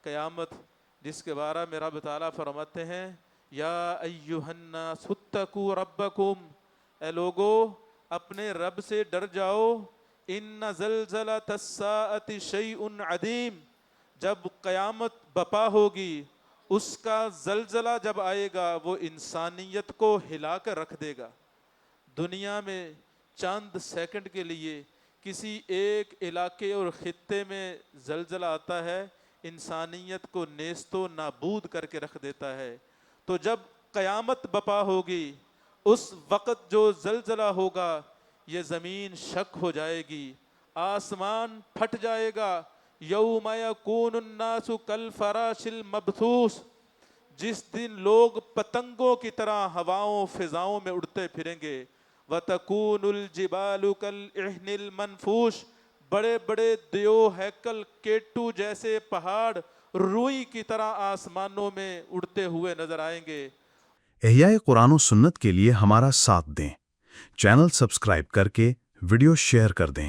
قیامت جس کے بارے میں رب تعالیٰ فرماتے ہیں یا ایھا الناس اتقوا ربکم، اے لوگو اپنے رب سے ڈر جاؤ، ان زلزلۃ الساعۃ شیء عظیم، جب قیامت بپا ہوگی، اس کا زلزلہ جب آئے گا وہ انسانیت کو ہلا کر رکھ دے گا۔ دنیا میں چند سیکنڈ کے لیے کسی ایک علاقے اور خطے میں زلزلہ آتا ہے، انسانیت کو نیست و نابود کر کے رکھ دیتا ہے۔ تو جب قیامت بپا ہوگی، اس وقت جو زلزلہ ہوگا، یہ زمین شک ہو جائے گی، آسمان پھٹ جائے گا، یوم یکون الناس کالفراش المبثوث، جس دن لوگ پتنگوں کی طرح ہواؤں فضاؤں میں اڑتے پھریں گے، وَتَكُونُ الْجِبَالُ كَالْعِهْنِ الْمَنْفُوشِ، بڑے بڑے دیو ہیکل کیٹو جیسے پہاڑ روئی کی طرح آسمانوں میں اڑتے ہوئے نظر آئیں گے۔ احیاء قرآن و سنت کے لیے ہمارا ساتھ دیں، چینل سبسکرائب کر کے ویڈیو شیئر کر دیں۔